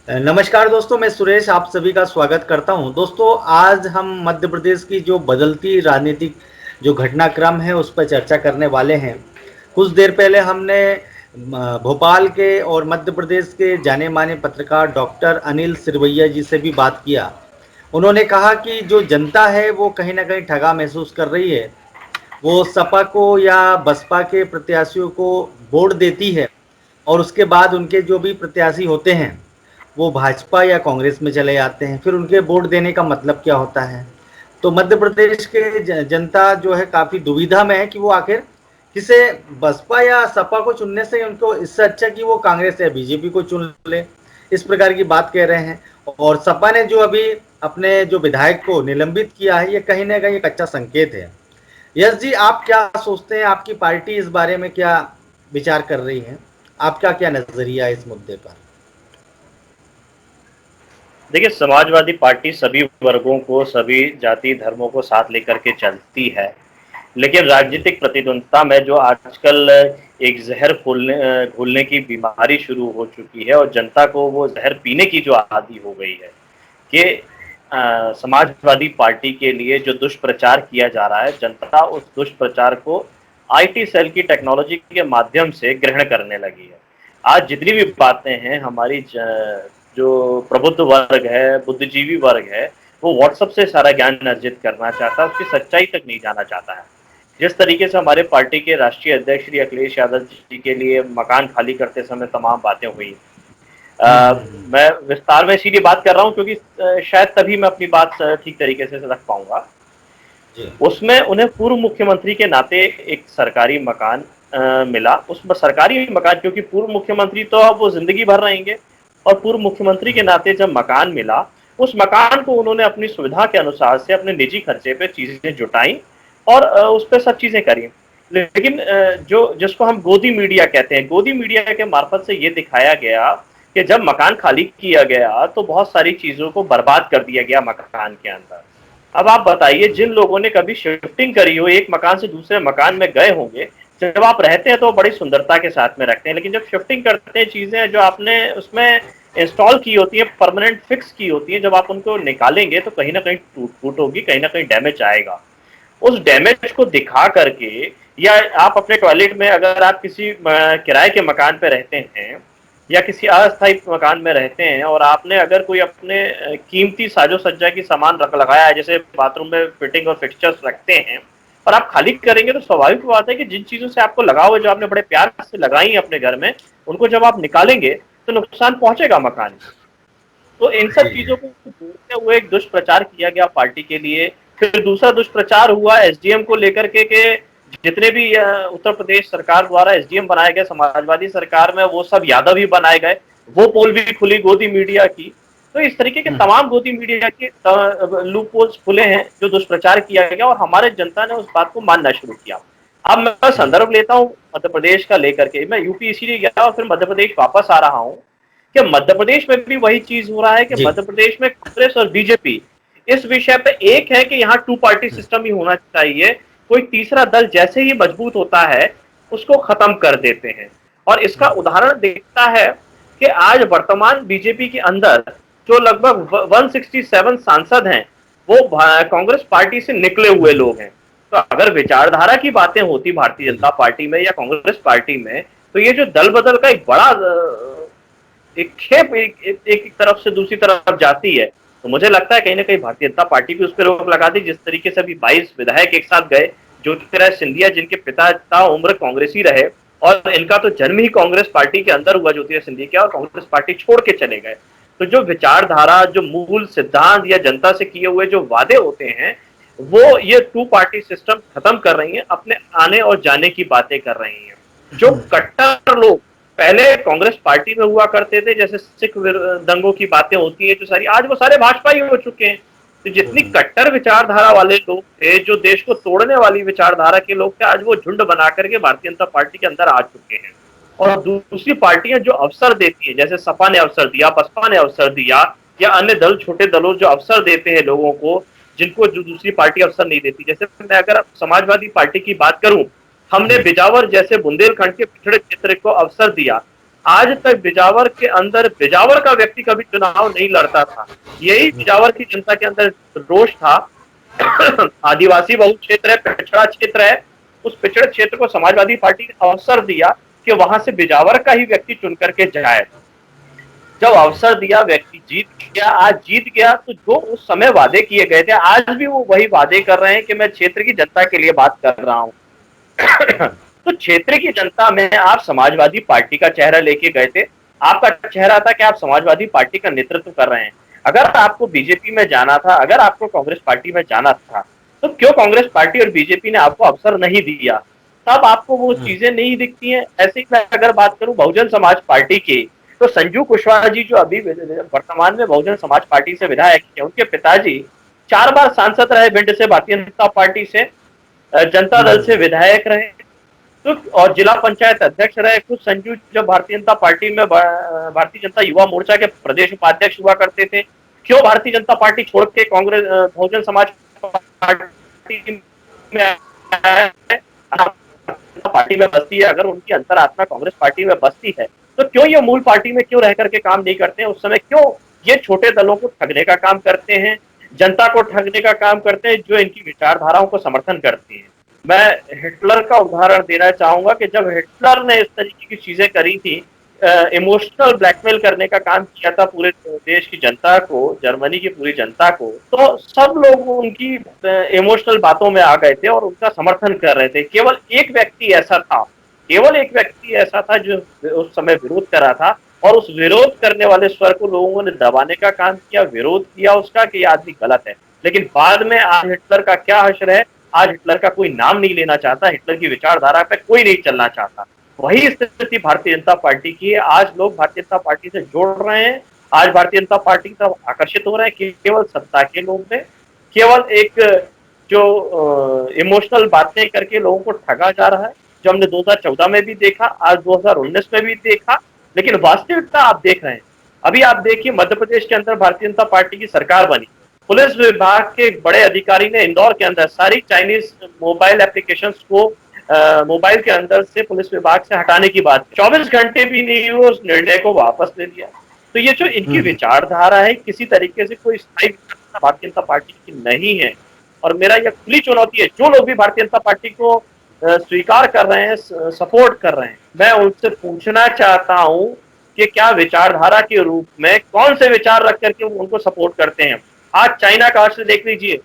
नमस्कार दोस्तों, मैं सुरेश आप सभी का स्वागत करता हूं। दोस्तों, आज हम मध्य प्रदेश की जो बदलती राजनीतिक जो घटनाक्रम है उस पर चर्चा करने वाले हैं। कुछ देर पहले हमने भोपाल के और मध्य प्रदेश के जाने माने पत्रकार डॉक्टर अनिल सिरवैया जी से भी बात किया। उन्होंने कहा कि जो जनता है वो कहीं ना कहीं ठगा महसूस कर रही है। वो सपा को या बसपा के प्रत्याशियों को वोट देती है और उसके बाद उनके जो भी प्रत्याशी होते हैं वो भाजपा या कांग्रेस में चले जाते हैं। फिर उनके वोट देने का मतलब क्या होता है? तो मध्य प्रदेश के जनता जो है काफ़ी दुविधा में है कि वो आखिर किसे, बसपा या सपा को चुनने से उनको इससे अच्छा कि वो कांग्रेस या बीजेपी को चुन ले, इस प्रकार की बात कह रहे हैं। और सपा ने जो अभी अपने जो विधायक को निलंबित किया है, ये कहीं ना कहीं एक अच्छा संकेत है। यश जी, आप क्या सोचते हैं? आपकी पार्टी इस बारे में क्या विचार कर रही है? आपका क्या नजरिया है इस मुद्दे पर? देखिए, समाजवादी पार्टी सभी वर्गों को, सभी जाति धर्मों को साथ लेकर के चलती है। लेकिन जी। राजनीतिक प्रतिद्वंद्विता में जो आजकल एक जहर घोलने की बीमारी शुरू हो चुकी है और जनता को वो जहर पीने की जो आदि हो गई है कि समाजवादी पार्टी के लिए जो दुष्प्रचार किया जा रहा है, जनता उस दुष्प्रचार को आईटी सेल की टेक्नोलॉजी के माध्यम से ग्रहण करने लगी है। आज जितनी भी बातें हैं, हमारी जो प्रबुद्ध वर्ग है, बुद्धिजीवी वर्ग है, वो व्हाट्सएप से सारा ज्ञान अर्जित करना चाहता है, उसकी सच्चाई तक नहीं जाना चाहता है। जिस तरीके से हमारे पार्टी के राष्ट्रीय अध्यक्ष श्री अखिलेश यादव जी के लिए मकान खाली करते समय तमाम बातें हुई, मैं विस्तार में इसीलिए बात कर रहा हूं क्योंकि शायद तभी मैं अपनी बात ठीक तरीके से रख पाऊंगा। जी। उसमें उन्हें पूर्व मुख्यमंत्री के नाते एक सरकारी मकान मिला। उस सरकारी मकान, क्योंकि पूर्व मुख्यमंत्री तो अब वो जिंदगी भर रहेंगे, और पूर्व मुख्यमंत्री के नाते जब मकान मिला, उस मकान को उन्होंने अपनी सुविधा के अनुसार से अपने निजी खर्चे पे चीजें जुटाई और उस पर सब चीजें करी। लेकिन जो जिसको हम गोदी मीडिया कहते हैं, गोदी मीडिया के मार्फत से ये दिखाया गया कि जब मकान खाली किया गया तो बहुत सारी चीजों को बर्बाद कर दिया गया मकान के अंदर। अब आप बताइए, जिन लोगों ने कभी शिफ्टिंग करी हो, एक मकान से दूसरे मकान में गए होंगे, जब आप रहते हैं तो बड़ी सुंदरता के साथ में रखते हैं, लेकिन जब शिफ्टिंग करते हैं, चीजें जो आपने उसमें इंस्टॉल की होती है, परमानेंट फिक्स की होती है, जब आप उनको निकालेंगे तो कहीं ना कहीं टूट फूट होगी, कहीं ना कहीं डैमेज आएगा। उस डैमेज को दिखा करके, या आप अपने टॉयलेट में, अगर आप किसी किराए के मकान पे रहते हैं या किसी अस्थायी मकान में रहते हैं और आपने अगर कोई अपने कीमती साजो सज्जा की सामान रख लगाया है, जैसे बाथरूम में फिटिंग और फिक्सचर्स रखते हैं, और आप खाली करेंगे, तो स्वाभाविक बात है कि जिन चीजों से आपको लगाव है, जो आपने बड़े प्यार से लगाई है अपने घर में, उनको जब आप निकालेंगे तो नुकसान पहुंचेगा मकान में। तो इन सब जी। चीजों को जोड़ते हुए एक दुष्प्रचार किया गया पार्टी के लिए। फिर दूसरा दुष्प्रचार हुआ एसडीएम को लेकर के जितने भी उत्तर प्रदेश सरकार द्वारा एसडीएम बनाए गए समाजवादी सरकार में, वो सब यादव ही बनाए गए। वो पोल भी खुली गोदी मीडिया की। तो इस तरीके के तमाम गोदी मीडिया के लूप होल्स खुले हैं जो दुष्प्रचार किया गया, और हमारे जनता ने उस बात को मानना शुरू किया। अब मैं जी। संदर्भ लेता हूँ मध्य प्रदेश का लेकर के, मैं यूपी इसीलिए गया और फिर मध्य प्रदेश वापस आ रहा हूँ कि मध्य प्रदेश में भी वही चीज हो रहा है कि जी। मध्य प्रदेश में कांग्रेस और बीजेपी इस विषय पे एक है कि यहाँ टू पार्टी सिस्टम ही होना चाहिए। कोई तीसरा दल जैसे ही मजबूत होता है, उसको खत्म कर देते हैं। और इसका उदाहरण दिखता है कि आज वर्तमान बीजेपी के अंदर जो लगभग 167 सांसद हैं, वो कांग्रेस पार्टी से निकले हुए लोग हैं। तो अगर विचारधारा की बातें होती भारतीय जनता पार्टी में या कांग्रेस पार्टी में, तो ये जो दल बदल का एक बड़ा एक खेप एक तरफ से दूसरी तरफ जाती है, तो मुझे लगता है कहीं ना कहीं भारतीय जनता पार्टी भी उस पर रोक लगा दी। जिस तरीके से अभी 22 विधायक एक साथ गए, ज्योतिराज सिंधिया जिनके पिता उम्र कांग्रेसी रहे और इनका तो जन्म ही कांग्रेस पार्टी के अंदर हुआ, ज्योतिराज सिंधिया, और कांग्रेस पार्टी छोड़ के चले गए। तो जो विचारधारा, जो मूल सिद्धांत या जनता से किए हुए जो वादे होते हैं, वो ये टू पार्टी सिस्टम खत्म कर रही है, अपने आने और जाने की बातें कर रही हैं। जो कट्टर लोग पहले कांग्रेस पार्टी में हुआ करते थे, जैसे सिख दंगों की बातें होती है जो सारी, आज वो सारे भाजपा ही हो चुके हैं। तो जितनी कट्टर विचारधारा वाले लोग थे, जो देश को तोड़ने वाली विचारधारा के लोग थे, आज वो झुंड बना करके भारतीय जनता पार्टी के अंदर आ चुके हैं। और दूसरी पार्टियां जो अवसर देती है, जैसे सपा ने अवसर दिया, बसपा ने अवसर दिया, या अन्य दल, छोटे दलों जो अवसर देते हैं लोगों को, जिनको जो दूसरी पार्टी अवसर नहीं देती। जैसे मैं अगर समाजवादी पार्टी की बात करूं, हमने बिजावर जैसे बुंदेलखंड के पिछड़े क्षेत्र को अवसर दिया। आज तक बिजावर के अंदर बिजावर का व्यक्ति कभी चुनाव नहीं लड़ता था। यही बिजावर की जनता के अंदर रोष था। आदिवासी बहुल क्षेत्र है, पिछड़ा क्षेत्र है, उस पिछड़े क्षेत्र को समाजवादी पार्टी ने अवसर दिया कि वहां से बिजावर का ही व्यक्ति चुन करके जाए। जब अवसर दिया, व्यक्ति जीत गया। आज जीत गया तो जो उस समय वादे किए गए थे, आज भी वो वही वादे कर रहे हैं कि मैं क्षेत्र की जनता के लिए बात कर रहा हूँ। तो क्षेत्र की जनता में आप समाजवादी पार्टी का चेहरा लेके गए थे। आपका चेहरा था कि आप समाजवादी पार्टी का नेतृत्व कर रहे हैं। अगर आपको बीजेपी में जाना था, अगर आपको कांग्रेस पार्टी में जाना था, तो क्यों कांग्रेस पार्टी और बीजेपी ने आपको अवसर नहीं दिया? तब आपको वो चीजें नहीं दिखती हैं। ऐसे ही मैं अगर बात करूं बहुजन समाज पार्टी की, तो संजू कुशवाहा जी जो अभी वर्तमान में बहुजन समाज पार्टी से विधायक है, उनके पिताजी 4 बार सांसद रहे भिंड से, भारतीय जनता पार्टी से, जनता दल से विधायक रहे, तो और जिला पंचायत अध्यक्ष रहे। खुद संजू जब भारतीय जनता पार्टी में भारतीय जनता युवा मोर्चा के प्रदेश उपाध्यक्ष हुआ करते थे। क्यों भारतीय जनता पार्टी छोड़ के कांग्रेस बहुजन समाज पार्टी में आए? पार्टी में बसती है, अगर उनकी अंतरात्मा कांग्रेस पार्टी में बसती है, तो क्यों ये मूल पार्टी में क्यों रह करके काम नहीं करते हैं? उस समय क्यों ये छोटे दलों को ठगने का काम करते हैं, जनता को ठगने का काम करते हैं, जो इनकी विचारधाराओं को समर्थन करती है? मैं हिटलर का उदाहरण देना चाहूंगा कि जब हिटलर ने इस तरीके की चीजें करी थी, इमोशनल ब्लैकमेल करने का काम किया था पूरे देश की जनता को, जर्मनी की पूरी जनता को, तो सब लोग उनकी इमोशनल बातों में आ गए थे और उनका समर्थन कर रहे थे। केवल एक व्यक्ति ऐसा था, केवल एक व्यक्ति ऐसा था जो उस समय विरोध करा था, और उस विरोध करने वाले स्वर को लोगों ने दबाने का काम किया, विरोध किया उसका कि ये आदमी गलत है। लेकिन बाद में आज हिटलर का क्या हश्र है? आज हिटलर का कोई नाम नहीं लेना चाहता, हिटलर की विचारधारा पे कोई नहीं चलना चाहता। वही स्थिति भारतीय जनता पार्टी की है। आज लोग भारतीय जनता पार्टी से जोड़ रहे हैं, आज भारतीय जनता पार्टी की तरफ आकर्षित हो रहे हैं केवल सत्ता के लोभ में, केवल एक जो इमोशनल बातें करके लोगों को ठगा जा रहा है, जो हमने 2014 में भी देखा, आज 2019 में भी देखा। लेकिन वास्तविकता आप देख रहे हैं। अभी आप देखिए, मध्य प्रदेश के अंदर भारतीय जनता पार्टी की सरकार बनी, पुलिस विभाग के बड़े अधिकारी ने इंदौर के अंदर सारी चाइनीज मोबाइल एप्लीकेशंस को मोबाइल के अंदर से पुलिस विभाग से हटाने की बात, 24 घंटे भी नहीं हुए उस निर्णय को वापस ले लिया। तो ये जो इनकी विचारधारा है, किसी तरीके से कोई स्थायी भारतीय जनता पार्टी की नहीं है। और मेरा यह खुली चुनौती है, जो लोग भी भारतीय जनता पार्टी को स्वीकार कर रहे हैं, सपोर्ट कर रहे हैं, मैं उनसे पूछना चाहता हूं कि क्या विचारधारा के रूप में कौन से विचार रख करके उनको सपोर्ट करते हैं। आज चाइना का हश्र देख लीजिए।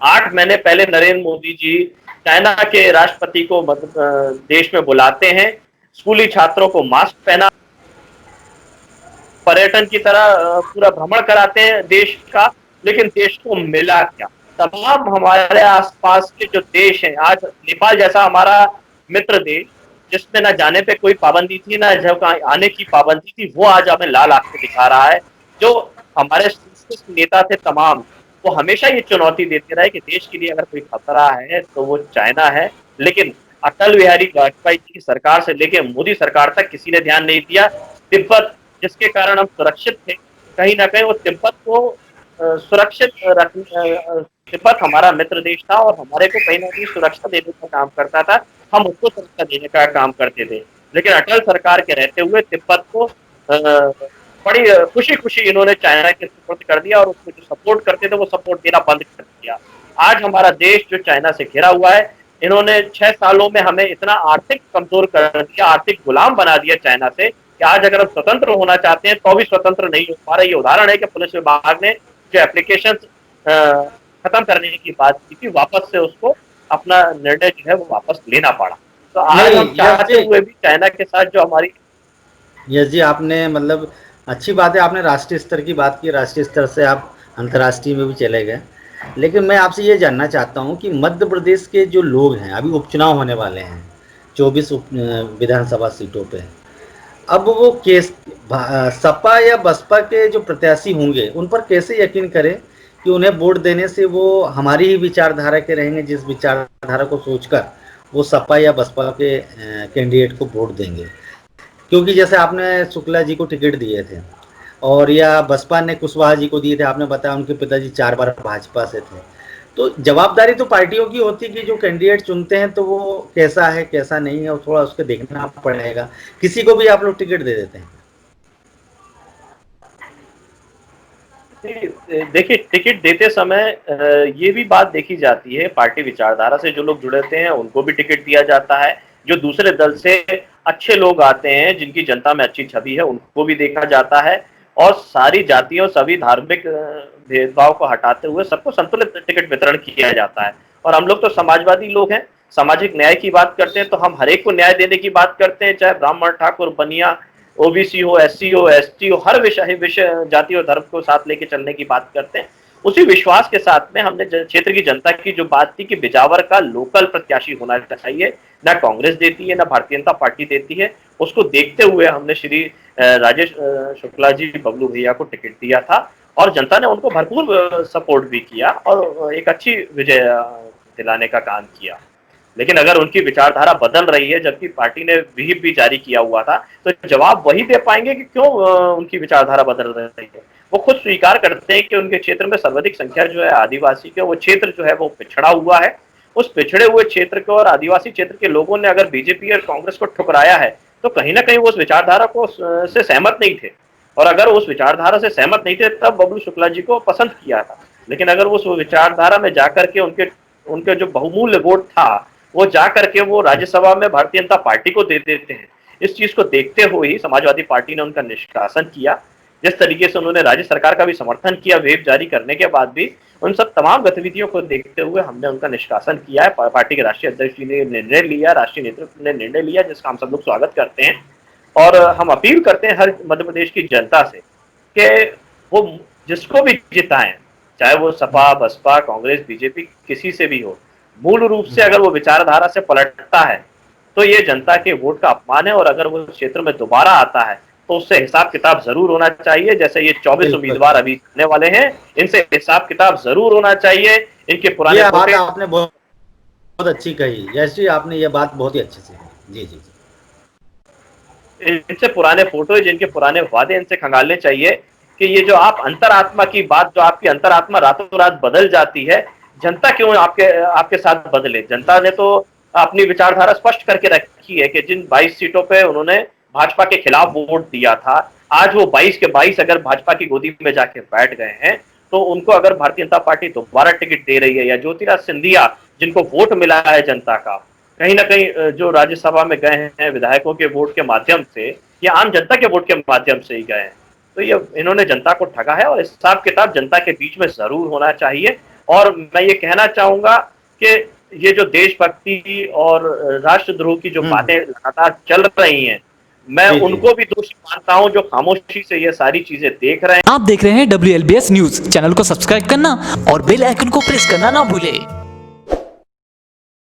8 महीने पहले नरेंद्र मोदी जी चाइना के राष्ट्रपति को देश में बुलाते हैं, स्कूली छात्रों को मास्क पहना, पर्यटन की तरह पूरा भ्रमण कराते हैं देश का। लेकिन देश को मिला क्या? तमाम हमारे आसपास के जो देश हैं, आज नेपाल जैसा हमारा मित्र देश, जिसमें ना जाने पे कोई पाबंदी थी, ना जब आने की पाबंदी थी, वो आज हमें लाल आंख से दिखा रहा है। जो हमारे नेता थे तमाम, वो हमेशा ये चुनौती देते रहे कि देश के लिए अगर कोई खतरा है तो वो चाइना है। लेकिन अटल बिहारी वाजपेयी जी की सरकार से लेकर मोदी सरकार तक किसी ने ध्यान नहीं दिया। तिब्बत, जिसके कारण हम सुरक्षित थे, कहीं ना कहीं वो तिब्बत को सुरक्षित रखने, तिब्बत हमारा मित्र देश था और हमारे को कहीं ना कहीं सुरक्षा देने का काम करता था, हम उसको सुरक्षा देने का काम करते थे। लेकिन अटल सरकार के रहते हुए तिब्बत को बड़ी खुशी खुशी इन्होंने चाइना के सुपुर्द कर दिया और उसको जो सपोर्ट करते थे वो सपोर्ट देना बंद कर दिया। आज हमारा देश जो चाइना से घिरा हुआ है, इन्होंने 6 सालों में हमें इतना आर्थिक कमजोर कर दिया, आर्थिक गुलाम बना दिया चाइना से, कि आज अगर हम स्वतंत्र होना चाहते हैं तो भी स्वतंत्र नहीं हो पा रहा। ये उदाहरण है कि पुलिस विभाग ने जो एप्लीकेशन खत्म करने की बात की थी, वापस से उसको अपना निर्णय जो है वो वापस लेना पड़ा। तो आज हम चाहते हुए भी चाइना के साथ जो हमारी, यस जी, आपने मतलब अच्छी बात है, आपने राष्ट्रीय स्तर की बात की, राष्ट्रीय स्तर से आप अंतर्राष्ट्रीय में भी चले गए। लेकिन मैं आपसे ये जानना चाहता हूँ कि मध्य प्रदेश के जो लोग हैं, अभी उपचुनाव होने वाले हैं 24 विधानसभा सीटों पे, अब वो केस सपा या बसपा के जो प्रत्याशी होंगे उन पर कैसे यकीन करें कि उन्हें वोट देने से वो हमारी ही विचारधारा के रहेंगे, जिस विचारधारा को सोचकर वो सपा या बसपा के कैंडिडेट को वोट देंगे। क्योंकि जैसे आपने शुक्ला जी को टिकट दिए थे और या बसपा ने कुशवाहा जी को दिए थे, आपने बताया उनके पिताजी 4 बार भाजपा से थे, तो जवाबदारी तो पार्टियों की होती है कि जो कैंडिडेट चुनते हैं तो वो कैसा है कैसा नहीं है, और थोड़ा उसके देखना पड़ेगा। किसी को भी आप लोग टिकट दे देते हैं? देखिए, टिकट देते समय ये भी बात देखी जाती है, पार्टी विचारधारा से जो लोग जुड़ते हैं उनको भी टिकट दिया जाता है, जो दूसरे दल से अच्छे लोग आते हैं जिनकी जनता में अच्छी छवि है उनको भी देखा जाता है, और सारी जातियों सभी धार्मिक भेदभाव को हटाते हुए सबको संतुलित टिकट वितरण किया जाता है। और हम लोग तो समाजवादी लोग हैं, सामाजिक न्याय की बात करते हैं, तो हम हर एक को न्याय देने की बात करते हैं, चाहे ब्राह्मण, ठाकुर, बनिया, ओबीसी हो, एससी हो, एसटी हो, हर विषय जाति और धर्म को साथ लेके चलने की बात करते हैं। उसी विश्वास के साथ में हमने क्षेत्र की जनता की जो बात थी कि बिजावर का लोकल प्रत्याशी होना चाहिए, ना कांग्रेस देती है ना भारतीय जनता पार्टी देती है, उसको देखते हुए हमने श्री राजेश शुक्ला जी बबलू भैया को टिकट दिया था, और जनता ने उनको भरपूर सपोर्ट भी किया और एक अच्छी विजय दिलाने का काम किया। लेकिन अगर उनकी विचारधारा बदल रही है, जबकि पार्टी ने व्हीप भी जारी किया हुआ था, तो जवाब वही दे पाएंगे कि क्यों उनकी विचारधारा बदल रही है। वो खुद स्वीकार करते हैं कि उनके क्षेत्र में सर्वाधिक संख्या जो है आदिवासी के, वो क्षेत्र जो है वो पिछड़ा हुआ है। उस पिछड़े हुए क्षेत्र के और आदिवासी क्षेत्र के लोगों ने अगर बीजेपी और कांग्रेस को ठुकराया है, तो कहीं ना कहीं वो उस विचारधारा को से सहमत नहीं थे, और अगर उस विचारधारा से सहमत नहीं थे तब बबलू शुक्ला जी को पसंद किया था। लेकिन अगर उस विचारधारा में जाकर के उनके उनके जो बहुमूल्य वोट था वो जा करके वो राज्यसभा में भारतीय जनता पार्टी को दे देते हैं, इस चीज को देखते हुए ही समाजवादी पार्टी ने उनका निष्कासन किया। जिस तरीके से उन्होंने राज्य सरकार का भी समर्थन किया व्हीप जारी करने के बाद भी, उन सब तमाम गतिविधियों को देखते हुए हमने उनका निष्कासन किया है। पार्टी के राष्ट्रीय अध्यक्ष जी ने निर्णय लिया, राष्ट्रीय नेतृत्व ने निर्णय लिया, जिसका हम सब लोग स्वागत करते हैं। और हम अपील करते हैं हर मध्य प्रदेश की जनता से कि वो जिसको भी जिताएं, चाहे वो सपा, बसपा, कांग्रेस, बीजेपी, किसी से भी हो, मूल रूप से अगर वो विचारधारा से पलटता है तो ये जनता के वोट का अपमान है, और अगर वो क्षेत्र में दोबारा आता है तो उससे हिसाब किताब जरूर होना चाहिए। जैसे ये 24 उम्मीदवार अभी आने वाले हैं, इनसे हिसाब किताब जरूर होना चाहिए। इनके पुराने ये बात आपने बहुत अच्छी कही जैसी, आपने ये बात बहुत ही अच्छे से कही। जी जी जी। इनसे पुराने फोटो, जिनके पुराने वादे, इनसे खंगालने चाहिए कि ये जो आप अंतरात्मा की बात, जो आपकी अंतरात्मा रातों रात बदल जाती है, जनता क्यों आपके साथ बदले। जनता ने तो अपनी विचारधारा स्पष्ट करके रखी है कि जिन 22 सीटों पे उन्होंने भाजपा के खिलाफ वोट दिया था, आज वो 22 के 22 अगर भाजपा की गोदी में जाके बैठ गए हैं, तो उनको अगर भारतीय जनता पार्टी दोबारा टिकट दे रही है, या ज्योतिराज सिंधिया जिनको वोट मिला है जनता का, कहीं ना कहीं जो राज्यसभा में गए हैं विधायकों के वोट के माध्यम से या आम जनता के वोट के माध्यम से ही गए हैं, तो ये इन्होंने जनता को ठगा है, और हिसाब किताब जनता के बीच में जरूर होना चाहिए। और मैं ये कहना चाहूंगा कि ये जो देशभक्ति और राष्ट्रद्रोह की जो बातें लगातार चल रही हैं, मैं उनको भी दोषी मानता हूं जो खामोशी से ये सारी चीजें देख रहे हैं। आप देख रहे हैं WLBS न्यूज। चैनल को सब्सक्राइब करना और बेल आइकन को प्रेस करना ना भूले।